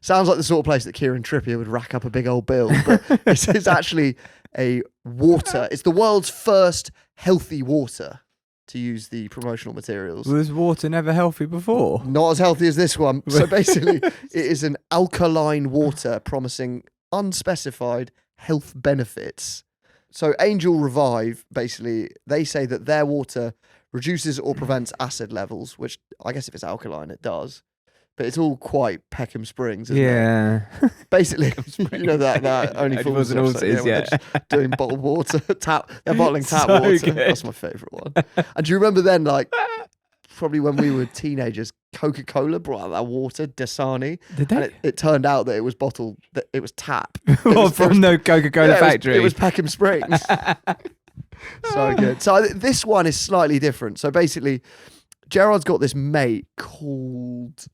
sounds like the sort of place that Kieran Trippier would rack up a big old bill, but it's actually a water. It's the world's first healthy water, to use the promotional materials. Was water never healthy before? Not as healthy as this one. So basically, it is an alkaline water promising unspecified health benefits. So Angel Revive, basically, they say that their water reduces or prevents acid levels, which I guess if it's alkaline, it does. But it's all quite Peckham Springs, isn't it? Basically, you know that Only Fools and Horses, yeah. Doing bottled water, they're bottling tap So water. good. That's my favourite one. And do you remember then, like, probably when we were teenagers, Coca-Cola brought out that water, Dasani. Did they? And it turned out that it was bottled, that it was tap. From the Coca-Cola factory? It was Peckham Springs. So good. So this one is slightly different. So basically, Gerrard's got this mate called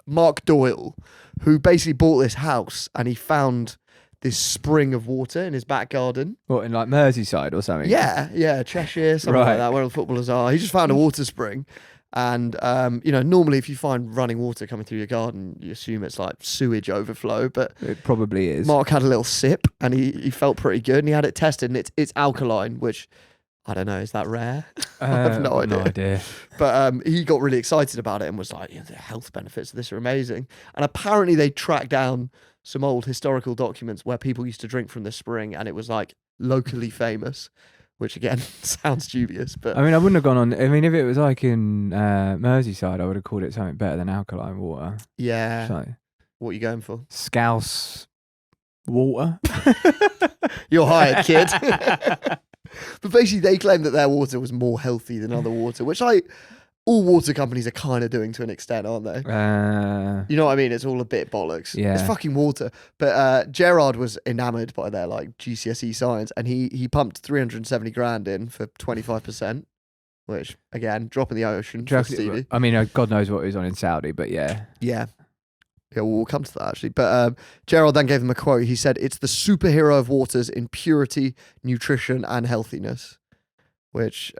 Mark Doyle, who basically bought this house and he found this spring of water in his back garden. What, in like Merseyside or something? Yeah, Cheshire, something like that, where all the footballers are. He just found a water spring. And, normally if you find running water coming through your garden, you assume it's like sewage overflow, but It probably is. Mark had a little sip and he felt pretty good and he had it tested and it's alkaline, which, I don't know, is that rare? I have no idea. But he got really excited about it and was like, the health benefits of this are amazing. And apparently they tracked down some old historical documents where people used to drink from this spring and it was like locally famous, which again sounds dubious. But I mean, I wouldn't have gone on. I mean, if it was like in Merseyside, I would have called it something better than alkaline water. yeah. So, What are you going for? Scouse water. You're hired, kid. But basically they claimed that their water was more healthy than other water, which all water companies are kind of doing to an extent, aren't they? You know what I mean? It's all a bit bollocks. Yeah. It's fucking water. But Gerrard was enamoured by their like GCSE science and he pumped 370 grand in for 25%, which again, drop in the ocean for Stevie. I mean, God knows what he was on in Saudi, but yeah. Yeah. Yeah, we'll come to that actually. But Gerrard then gave them a quote. He said, "It's the superhero of waters in purity, nutrition, and healthiness," which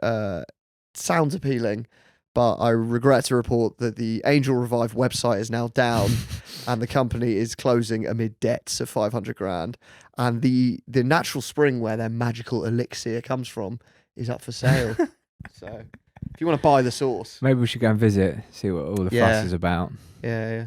sounds appealing. But I regret to report that the Angel Revive website is now down, and the company is closing amid debts of 500 grand. And the natural spring where their magical elixir comes from is up for sale. So if you want to buy the source, Maybe we should go and visit, see what all the fuss is about. yeah.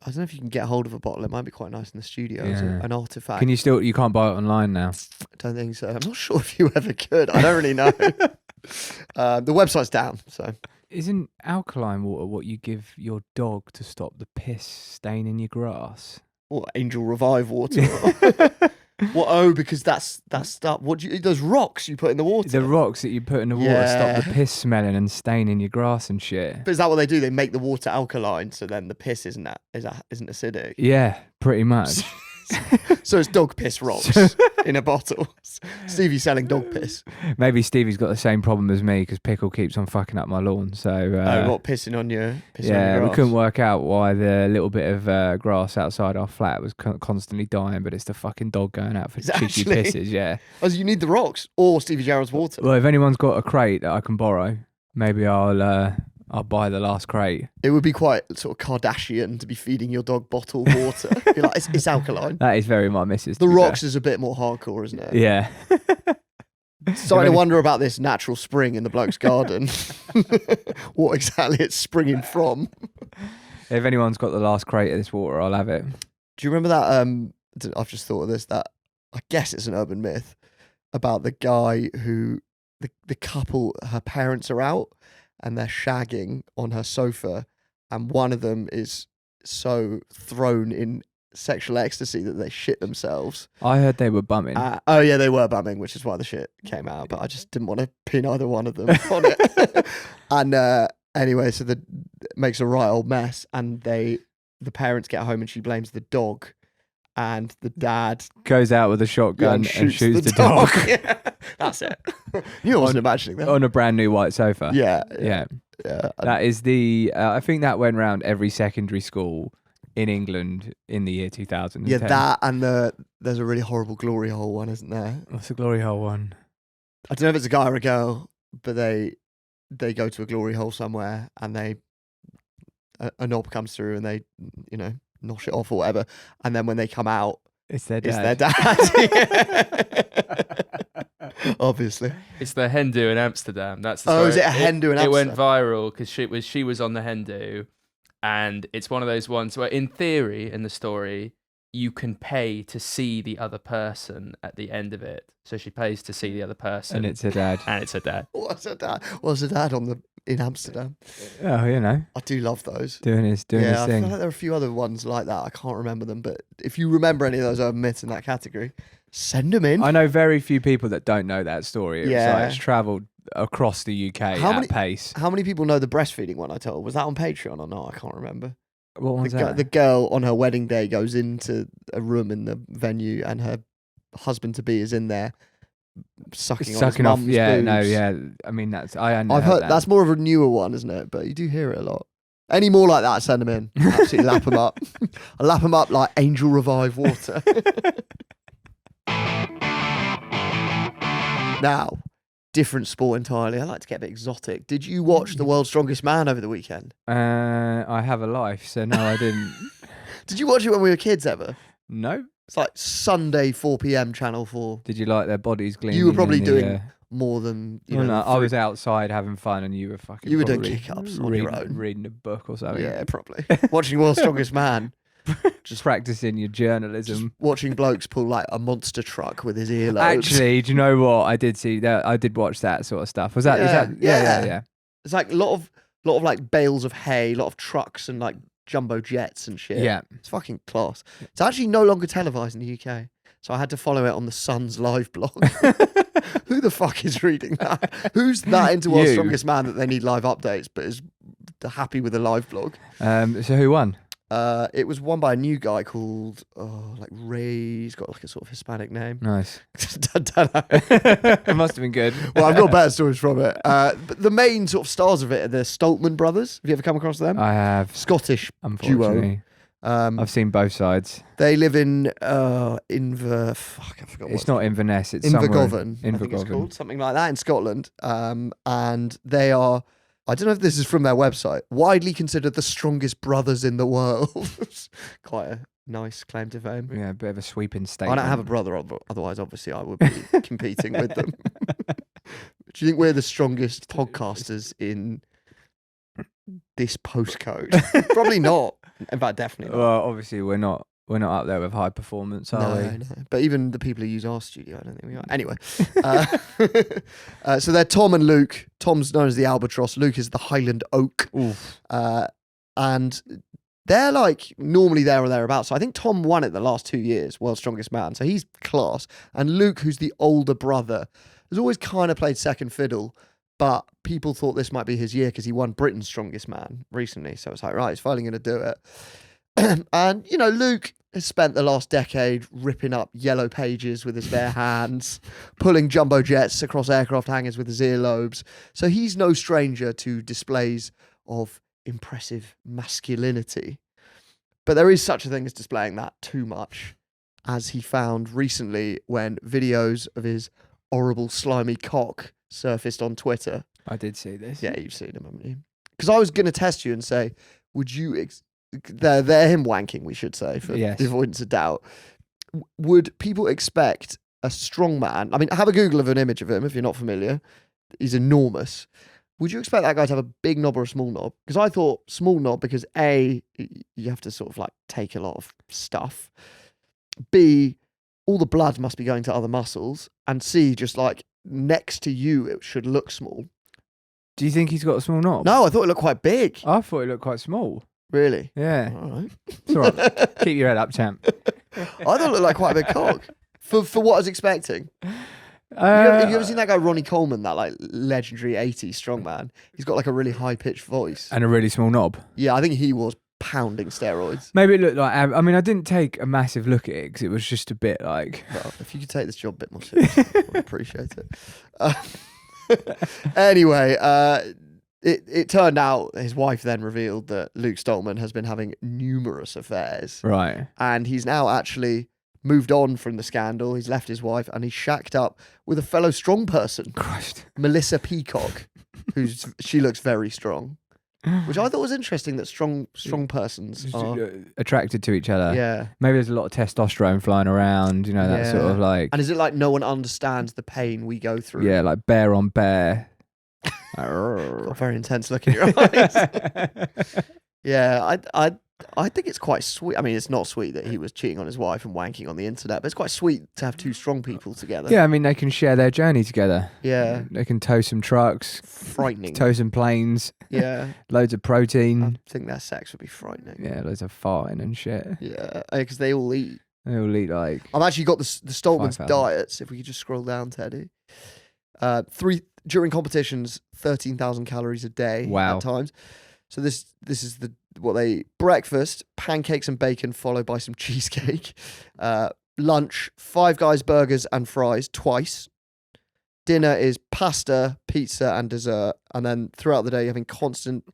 I don't know if you can get hold of a bottle. It might be quite nice in the studio as Yeah. an artifact. You can't buy it online now. I don't think so. I'm not sure if you ever could. I don't really know. The website's down, so. Isn't alkaline water what you give your dog to stop the piss staining your grass? What, Angel Revive water? What? Oh, because that's stuff. Those rocks you put in the water. The rocks that you put in the water stop the piss smelling and staining your grass and shit. But is that what they do? They make the water alkaline, so then the piss isn't acidic. Yeah, pretty much. So it's dog piss rocks in a bottle. Stevie's selling dog piss. Maybe Stevie's got the same problem as me because Pickle keeps on fucking up my lawn. So what, pissing on your yeah, we grass? couldn't work out why the little bit of grass outside our flat was constantly dying, but it's the fucking dog going out for cheeky pisses. Yeah. Oh, so you need the rocks or Stevie Gerrard's water. Well, if anyone's got a crate that I can borrow, maybe I'll buy the last crate. It would be quite sort of Kardashian to be feeding your dog bottled water. You're like, it's alkaline. That is very my missus. The rocks is a bit more hardcore, isn't it? Yeah. Starting to wonder about this natural spring in the bloke's garden. What exactly it's springing from. If anyone's got the last crate of this water, I'll have it. Do you remember that? I've just thought of this. That I guess it's an urban myth about the guy who the couple, her parents are out and they're shagging on her sofa, and one of them is so thrown in sexual ecstasy that they shit themselves. I heard they were bumming. Oh yeah, they were bumming, which is why the shit came out. But I just didn't want to pin either one of them on it. And anyway, so it makes a right old mess, and the parents get home and she blames the dog, and the dad Goes out with a shotgun and shoots the dog. Yeah, that's it. You wasn't imagining that. On a brand new white sofa. Yeah. That is I think that went round every secondary school in England in the year 2010. Yeah, that and there's a really horrible glory hole one, isn't there? What's the glory hole one? I don't know if it's a guy or a girl, but they go to a glory hole somewhere and a knob comes through and they, nosh it off or whatever. And then when they come out, It's their it's dad. their dad. Obviously. It's the hen do in Amsterdam. That's the Oh, story. is it a hen do in It went Amsterdam? viral because she was on the hen do, and it's one of those ones where, in theory, in the story, you can pay to see the other person at the end of it. So she pays to see the other person, And it's her dad. and it's her dad. What's a dad? What's a dad in Amsterdam? Oh, I do love those. doing his I feel thing. like there are a few other ones like that. I can't remember them, but if you remember any of those urban myths in that category, send them in. I know very few people that don't know that story. Yeah. It's travelled across the UK pace. How many people know the breastfeeding one I told? Was that on Patreon or not? I can't remember. What one's that? The girl on her wedding day goes into a room in the venue and her husband-to-be is in there sucking on his off. mum's Yeah, boobs. no, yeah. I mean, I've heard that. that's more of a newer one, isn't it? But you do hear it a lot. Any more like that, send them in. Absolutely lap them up. I lap them up like Angel Revive water. Now, different sport entirely. I like to get a bit exotic. Did you watch The World's Strongest Man over the weekend? I have a life, so no, I didn't. Did you watch it when we were kids ever? No. It's like Sunday 4 p.m. Channel 4. Did you like their bodies gleaming? You were probably in the, doing more than you know. I was outside having fun, and you were fucking. You were doing probably kick-ups on your own. reading a book or something. Yeah, probably. Watching World's Strongest Man. Just practicing your journalism. Just watching blokes pull like a monster truck with his earlobes. Actually, do you know what? I did see that. I did watch that sort of stuff. Was that? Yeah. It's like a lot of like bales of hay, a lot of trucks and like jumbo jets and shit. Yeah. It's fucking class. It's actually no longer televised in the UK. So I had to follow it on the Sun's live blog. Who the fuck is reading that? Who's that into World's Strongest Man that they need live updates but is happy with a live blog? So who won? It was won by a new guy called like Ray. He's got like a sort of Hispanic name. Nice. Don't know. It must have been good. Well, I've got better stories from it. But the main sort of stars of it are the Stoltman brothers. Have you ever come across them? I have. Scottish Unfortunately. I've seen both sides. They live in fuck, I forgot. It's not Inverness. It's somewhere Invergovan. in I think it's Invergovan. called something like that in Scotland. And they are. I don't know if this is from their website. Widely considered the strongest brothers in the world. Quite a nice claim to fame. Yeah, a bit of a sweeping I statement. don't have a brother, otherwise, obviously, I would be competing with them. Do you think we're the strongest podcasters in this postcode? Probably not. In fact, definitely not. Well, obviously we're not up there with high performance, are we? No. But even the people who use our studio, I don't think we are. Anyway, so they're Tom and Luke. Tom's known as the Albatross. Luke is the Highland Oak. Oof. And they're like normally there or thereabouts. So I think Tom won it the last 2 years, World's Strongest Man. So he's class. And Luke, who's the older brother, has always kind of played second fiddle. But people thought this might be his year because he won Britain's Strongest Man recently. So it's like, right, he's finally going to do it. And, you know, Luke has spent the last decade ripping up yellow pages with his bare hands, pulling jumbo jets across aircraft hangars with his earlobes. So he's no stranger to displays of impressive masculinity. But there is such a thing as displaying that too much, as he found recently when videos of his horrible, slimy cock surfaced on Twitter. I did see this. Yeah, you've seen him, haven't you? Because I was going to test you and say, would you... They're him wanking, we should say, for Yes. the avoidance of doubt. Would people expect a strong man... I mean, have a Google of an image of him if you're not familiar. He's enormous. Would you expect that guy to have a big knob or a small knob? Because I thought small knob because A, you have to sort of like take a lot of stuff. B, all the blood must be going to other muscles. And C, just like next to you, it should look small. Do you think he's got a small knob? No, I thought it looked quite big. I thought it looked quite small. Really? Yeah. All right. It's all right. Keep your head up, champ. I thought it looked like quite a big cock. For what I was expecting. Have you ever seen that guy Ronnie Coleman, that like legendary 80s strongman? He's got like a really high pitched voice. And a really small knob. Yeah, I think he was pounding steroids. Maybe it looked like... I mean, I didn't take a massive look at it because it was just a bit like... Well, if you could take this job a bit more seriously, I'd appreciate it. Anyway, it turned out his wife then revealed that Luke Stolman has been having numerous affairs. Right. And he's now actually moved on from the scandal. He's left his wife and he's shacked up with a fellow strong person, Christ. Melissa Peacock, she looks very strong, which I thought was interesting that strong persons are. Attracted to each other. Yeah. Maybe there's a lot of testosterone flying around, you know, that sort of like... And is it like no one understands the pain we go through? Yeah, like bear on bear. Got a very intense look in your eyes. Yeah, I think it's quite sweet. I mean, it's not sweet that he was cheating on his wife and wanking on the internet, but it's quite sweet to have two strong people together. Yeah, I mean, they can share their journey together. Yeah. They can tow some trucks, Frightening. tow some planes, Yeah. loads of protein. I think their sex would be frightening. Yeah, loads of farting and shit. Yeah, because they all eat. They all eat like... I've actually got the Stolman's 5,000. diets, if we could just scroll down, Teddy. During competitions, 13,000 calories a day Wow. at times. So this is what they eat. Breakfast, pancakes and bacon, followed by some cheesecake. Lunch, Five Guys burgers and fries twice. Dinner is pasta, pizza and dessert. And then throughout the day, you're having constant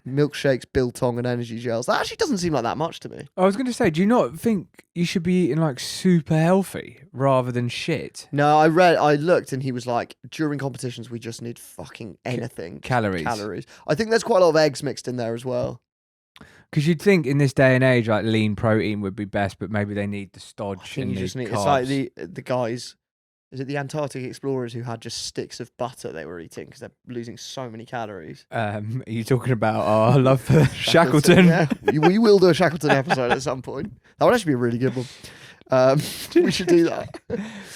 milkshakes, biltong and energy gels. That actually doesn't seem like that much to me. I was going to say, do you not think you should be eating like super healthy rather than shit? No, I looked and he was like, during competitions, we just need fucking anything. Calories. I think there's quite a lot of eggs mixed in there as well. Because you'd think in this day and age, like lean protein would be best, but maybe they need the stodge I think and you the just need, carbs. it's like the guys, is it the Antarctic explorers who had just sticks of butter they were eating because they're losing so many calories? Are you talking about our love for Shackleton? Yeah, we will do a Shackleton episode at some point. That would actually be a really good one. We should do that.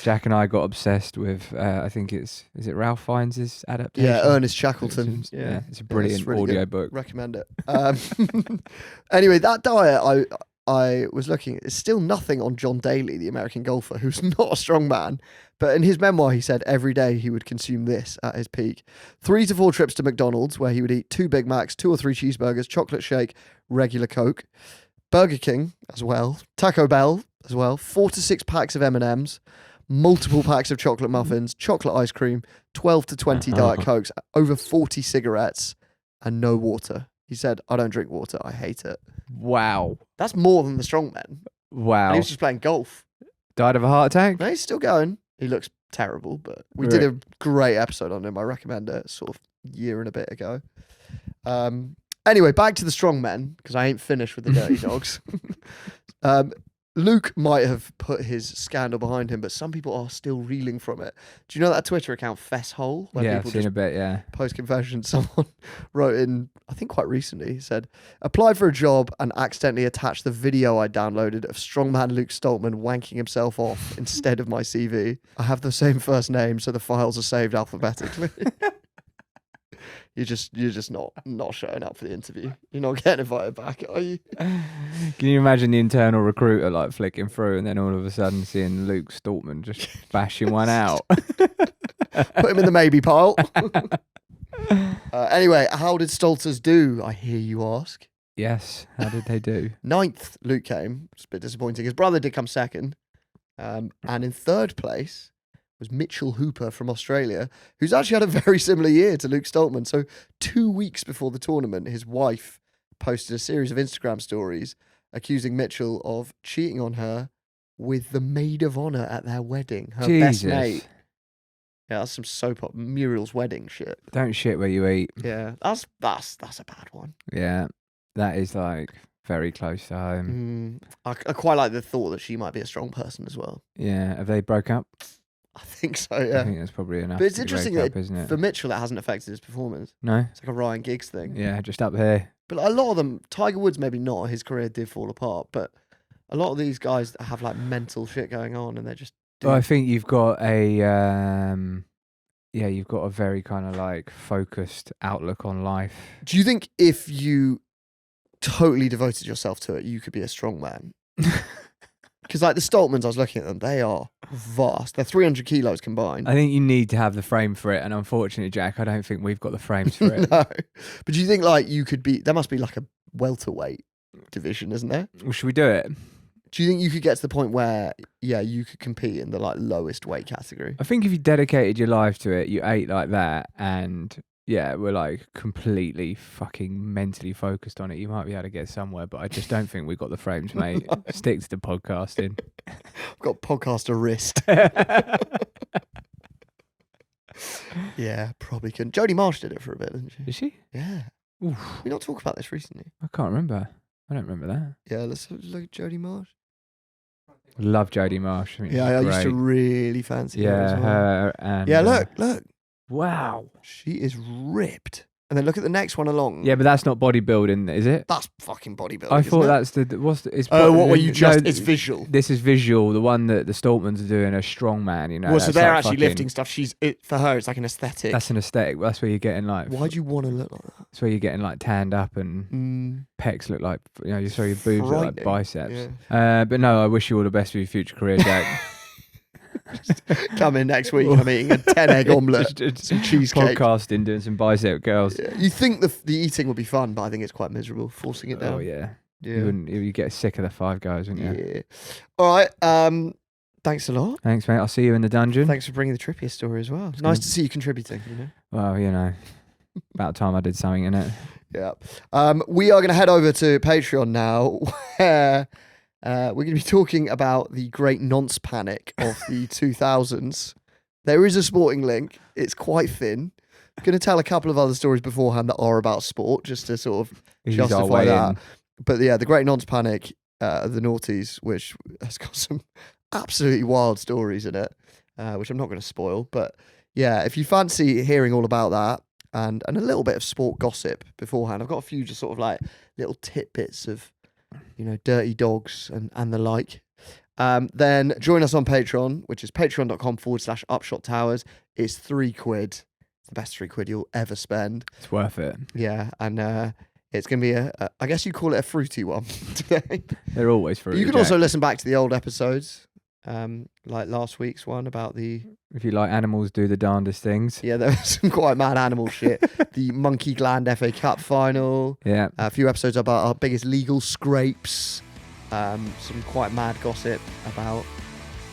Jack and I got obsessed with, I think is it Ralph Fiennes' adaptation? Yeah, Ernest Shackleton. Yeah, it's a brilliant really audio good. book. Recommend it. Anyway, that diet, I was looking, it's still nothing on John Daly, the American golfer, who's not a strong man. But in his memoir, he said every day he would consume this at his peak. 3 to 4 trips to McDonald's, where he would eat 2 Big Macs, 2 or 3 cheeseburgers, chocolate shake, regular Coke. Burger King as well. Taco Bell as well. 4 to 6 packs of M&Ms. Multiple packs of chocolate muffins, chocolate ice cream, 12 to 20 Diet Cokes, over 40 cigarettes, and no water. He said, "I don't drink water. I hate it." Wow. That's more than the strongmen. And Wow. he was just playing golf. Died of a heart attack? No, he's still going. He looks terrible, but we did a great episode on him. I recommend it. Sort of year and a bit ago. Anyway, back to the strongmen because I ain't finished with the dirty dogs. Luke might have put his scandal behind him, but some people are still reeling from it. Do you know that Twitter account Fesshole? Where Yeah, people I've seen just a bit, yeah. post confessions? Someone wrote in, I think quite recently, he said, "Applied for a job and accidentally attached the video I downloaded of strongman Luke Stoltman wanking himself off instead of my CV. I have the same first name, so the files are saved alphabetically." You're just not showing up for the interview. You're not getting invited back, are you? Can you imagine the internal recruiter like flicking through and then all of a sudden seeing Luke Stoltman just bashing one out? Put him in the maybe pile. Anyway, how did Stolters do, I hear you ask? Yes. How did they do? 9th, Luke came. It's a bit disappointing. His brother did come second. And in 3rd place was Mitchell Hooper from Australia, who's actually had a very similar year to Luke Stoltman. So 2 weeks before the tournament, his wife posted a series of Instagram stories accusing Mitchell of cheating on her with the maid of honour at their wedding, her best mate. Yeah, that's some soap opera, Muriel's wedding shit. Don't shit where you eat. Yeah, that's a bad one. Yeah, that is like very close to home. I quite like the thought that she might be a strong person as well. Yeah, have they broke up? I think so, yeah. I think that's probably enough. But it's interesting that isn't it? for Mitchell, that hasn't affected his performance. No? It's like a Ryan Giggs thing. Yeah, just up here. But a lot of them, Tiger Woods maybe not, his career did fall apart, but a lot of these guys have like mental shit going on and they're just... Well, I think you've got a... you've got a very kind of like focused outlook on life. Do you think if you totally devoted yourself to it, you could be a strong man? Because like the Stoltmans, I was looking at them, they are vast. They're 300 kilos combined. I think you need to have the frame for it. And unfortunately, Jack, I don't think we've got the frames for it. No. But do you think like you could be, there must be like a welterweight division, isn't there? Well, should we do it? Do you think you could get to the point where, yeah, you could compete in the like lowest weight category? I think if you dedicated your life to it, you ate like that, and yeah, we're like completely fucking mentally focused on it, you might be able to get somewhere, but I just don't think we've got the frames, mate. No. Stick to the podcasting. I've got podcaster wrist. Yeah, probably couldn't. Jodie Marsh did it for a bit, didn't she? Is she? Yeah. Oof. We not talk about this recently. I can't remember. I don't remember that. Yeah, let's look at Jodie Marsh. Love Jodie Marsh. I Yeah, I used to really fancy her as Yeah, well. her and... Yeah, look. Wow. She is ripped. And then look at the next one along. Yeah, but that's not bodybuilding, is it? That's fucking bodybuilding. I thought isn't it? that's the... What's the, it's What were you just... no, it's visual. This is visual. The one that the Stoltmans are doing, a strongman, you know. Well, so that's they're like actually fucking- lifting stuff. For her, it's like an aesthetic. That's an aesthetic. That's where you're getting like... Why do you want to look like that? That's where you're getting like tanned up and pecs look like, you know, so your boobs look like Frightening. biceps. Yeah. But no, I wish you all the best for your future career, Jack. Come in next week. I'm eating a 10-egg omelette, some cheesecake. Podcasting, doing some bicep girls. Yeah. You think the eating would be fun, but I think it's quite miserable, forcing it down. Oh, yeah. Yeah. You get sick of the Five Guys, wouldn't you? Yeah. All right. Thanks a lot. Thanks, mate. I'll see you in the dungeon. Thanks for bringing the Trippier story as well. It's gonna- nice to see you contributing, you know. Well, you know, about time I did something in it. Yeah. We are going to head over to Patreon now, where we're going to be talking about the great nonce panic of the 2000s. There is a sporting link. It's quite thin. I'm going to tell a couple of other stories beforehand that are about sport, just to sort of Ease our justify way that. in. But yeah, the great nonce panic of the noughties, which has got some absolutely wild stories in it, which I'm not going to spoil. But yeah, if you fancy hearing all about that and a little bit of sport gossip beforehand, I've got a few just sort of like little tidbits of, you know, dirty dogs and the like. Then join us on Patreon, which is patreon.com/Upshot Towers. It's £3. It's the best £3 you'll ever spend. It's worth it. Yeah, and it's going to be I guess you call it a fruity one today. They're always fruity. You can Jack. also listen back to the old episodes, like last week's one about the... If you like animals do the darndest things. Yeah, there was some quite mad animal shit. The Monkey Gland FA Cup final. Yeah. A few episodes about our biggest legal scrapes. Some quite mad gossip about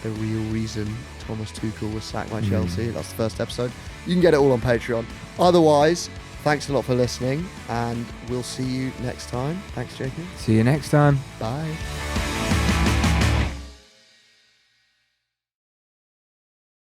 the real reason Thomas Tuchel was sacked by Chelsea. That's the first episode. You can get it all on Patreon. Otherwise, Thanks a lot for listening, and we'll see you next time. Thanks, Jacob. See you next time. Bye.